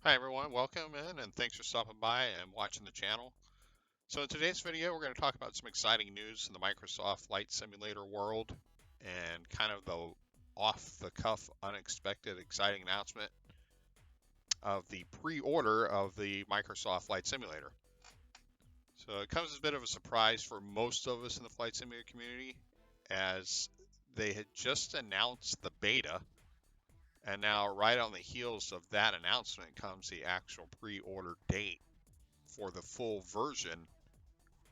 Hi everyone, welcome in and thanks for stopping by and watching the channel. So in today's video we're going to talk about some exciting news in the Microsoft Flight Simulator world and kind of the off-the-cuff, unexpected, exciting announcement of the pre-order of the Microsoft Flight Simulator. So it comes as a bit of a surprise for most of us in the Flight Simulator community as they had just announced the beta. And now, right on the heels of that announcement, comes the actual pre-order date for the full version,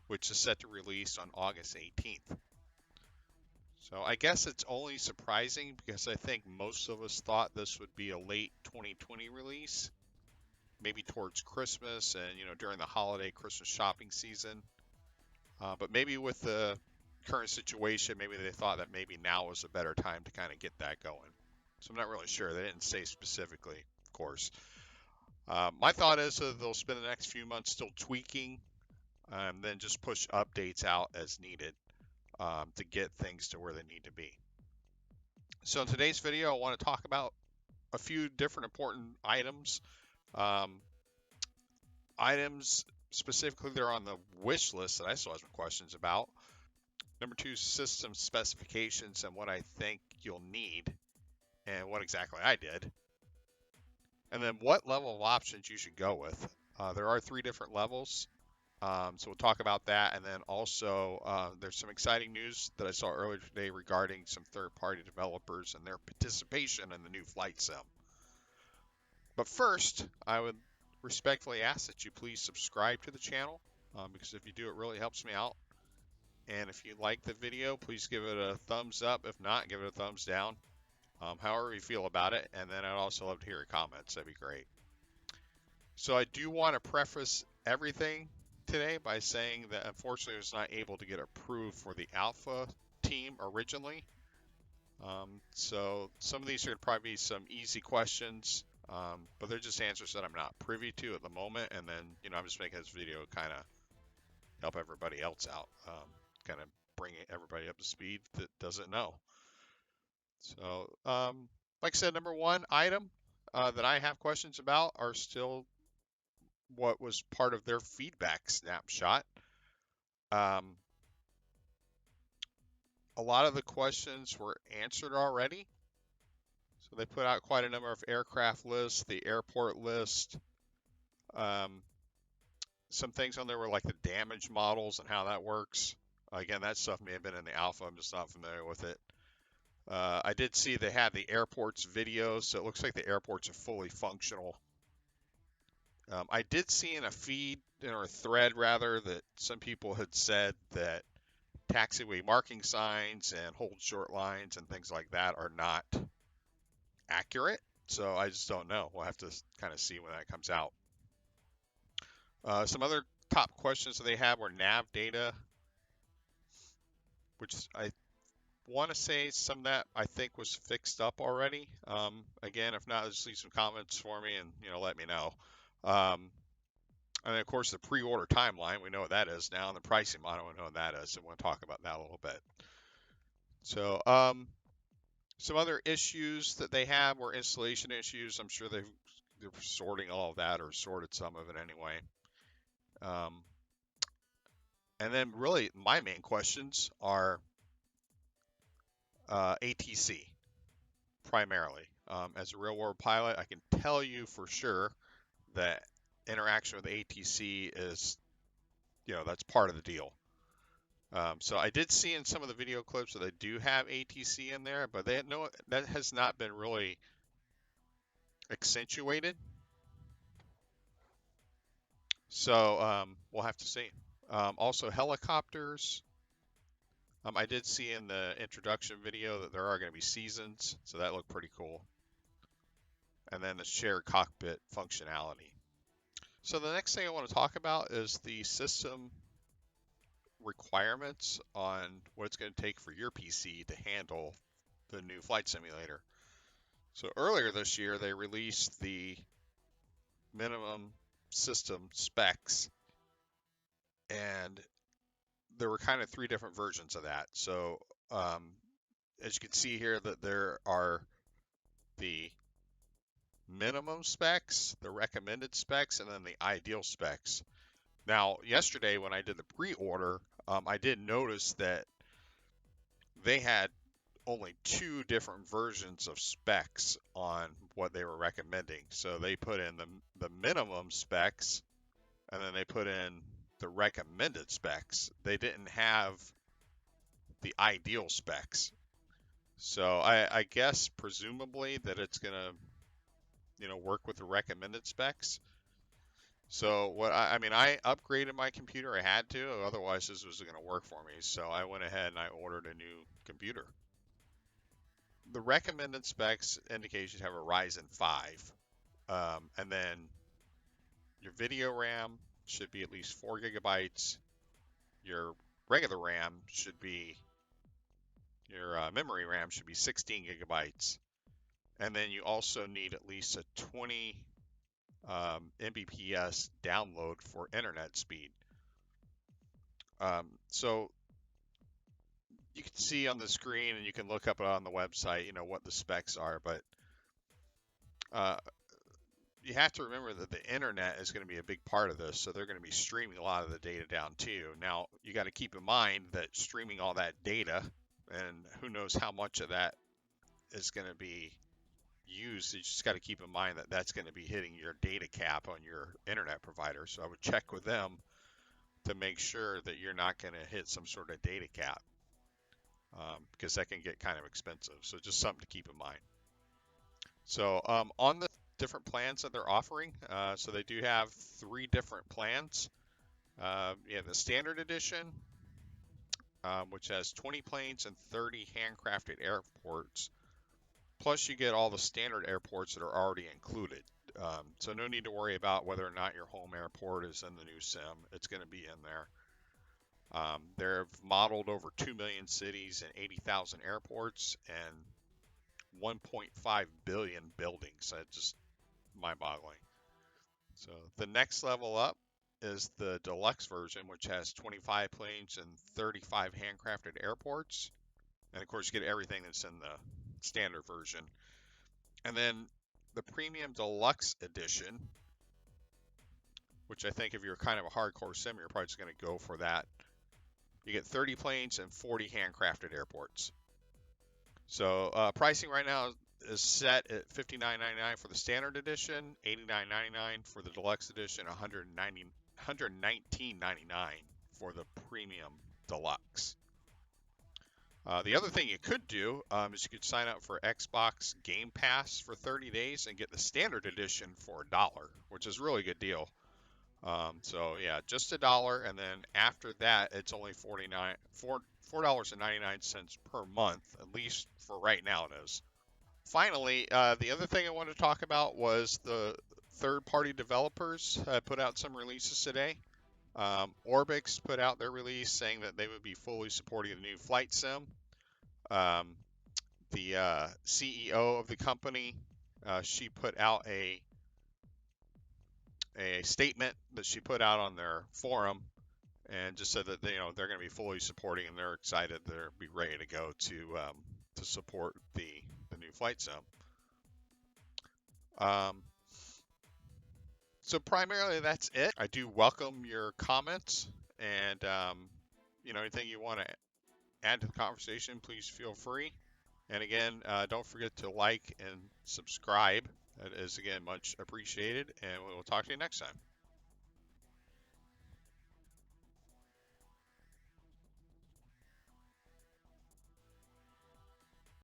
which is set to release on August 18th. So I guess it's only surprising because I think most of us thought this would be a late 2020 release, maybe towards Christmas and during the holiday Christmas shopping season. But maybe with the current situation, maybe they thought that maybe now was a better time to kind of get that going. So I'm not really sure. They didn't say specifically, of course. My thought is that they'll spend the next few months still tweaking, then just push updates out as needed to get things to where they need to be. So in today's video, I want to talk about a few different important items. Um, items specifically that are on the wish list that I still have some questions about. Number two, system specifications and what I think you'll need and what exactly I did. And then what level of options you should go with. There are 3 different levels. So we'll talk about that. And then also there's some exciting news that I saw earlier today regarding some third-party developers and their participation in the new flight sim. But first, I would respectfully ask that you please subscribe to the channel because if you do, it really helps me out. And if you like the video, please give it a thumbs up. If not, give it a thumbs down. However you feel about it. And then I'd also love to hear your comments. That'd be great. So I do want to preface everything today by saying that unfortunately I was not able to get approved for the alpha team originally. So some of these are going to probably be some easy questions, but they're just answers that I'm not privy to at the moment. And then, I'm just making this video kind of help everybody else out, kind of bring everybody up to speed that doesn't know. So, like I said, number one item that I have questions about are still what was part of their feedback snapshot. A lot of the questions were answered already. So they put out quite a number of aircraft lists, the airport list. Some things on there were like the damage models and how that works. Again, that stuff may have been in the alpha. I'm just not familiar with it. I did see they had the airports videos, so it looks like the airports are fully functional. I did see in a feed, or a thread rather, that some people had said that taxiway marking signs and hold short lines and things like that are not accurate. So I just don't know. We'll have to kind of see when that comes out. Some other top questions that they had were nav data, which I want to say some of that I think was fixed up already. Again, if not, just leave some comments for me and let me know. And then of course the pre-order timeline, we know what that is now, and the pricing model, we know what that is. So we'll talk about that a little bit. So some other issues that they have were installation issues. I'm sure they're sorting all of that, or sorted some of it anyway. And then really my main questions are ATC primarily. As a real world pilot, I can tell you for sure that interaction with ATC is, that's part of the deal. So I did see in some of the video clips that they do have ATC in there, but that has not been really accentuated. So we'll have to see. Also helicopters. I did see in the introduction video that there are going to be seasons, so that looked pretty cool. And then the shared cockpit functionality. So the next thing I want to talk about is the system requirements on what it's going to take for your PC to handle the new flight simulator. So earlier this year, they released the minimum system specs, and there were kind of 3 different versions of that. So as you can see here, that there are the minimum specs, the recommended specs, and then the ideal specs. Now, yesterday when I did the pre-order, I did notice that they had only two different versions of specs on what they were recommending. So they put in the minimum specs, and then they put in the recommended specs. They didn't have the ideal specs. So I guess presumably that it's gonna, work with the recommended specs. So I mean, I upgraded my computer. I had to, otherwise this wasn't gonna work for me. So I went ahead and I ordered a new computer. The recommended specs indicate you have a Ryzen 5, and then your video RAM should be at least 4 gigabytes. Your regular RAM should be your memory RAM should be 16 gigabytes, and then you also need at least a 20 Mbps download for internet speed. So you can see on the screen, and you can look up it on the website, what the specs are, but uh, you have to remember that the internet is going to be a big part of this, so they're going to be streaming a lot of the data down too. Now, you got to keep in mind that streaming all that data, and who knows how much of that is going to be used. You just got to keep in mind that that's going to be hitting your data cap on your internet provider. So I would check with them to make sure that you're not going to hit some sort of data cap, because that can get kind of expensive. So just something to keep in mind. So on the different plans that they're offering, so they do have 3 different plans. You have the standard edition, which has 20 planes and 30 handcrafted airports. Plus, you get all the standard airports that are already included. So no need to worry about whether or not your home airport is in the new sim. It's going to be in there. They've modeled over 2 million cities and 80,000 airports and 1.5 billion buildings. That's just mind-boggling. So the next level up is the deluxe version, which has 25 planes and 35 handcrafted airports. And of course, you get everything that's in the standard version. And then the premium deluxe edition, which I think if you're kind of a hardcore sim, you're probably just going to go for that. You get 30 planes and 40 handcrafted airports. So pricing right now is set at $59.99 for the standard edition, $89.99 for the deluxe edition, $119.99 for the premium deluxe. The other thing you could do is you could sign up for Xbox Game Pass for 30 days and get the standard edition for $1, which is a really good deal. So yeah, just $1, and then after that, it's only $4.99 per month, at least for right now it is. Finally, the other thing I wanted to talk about was the third-party developers put out some releases today. Orbix put out their release saying that they would be fully supporting the new flight sim. The CEO of the company, she put out a statement that she put out on their forum and just said that they're going to be fully supporting, and they're excited. They'll be ready to go to support the new flight sim. So primarily that's it. I do welcome your comments, and anything you want to add to the conversation, please feel free. And again, don't forget to like and subscribe. That is again much appreciated, and we will talk to you next time.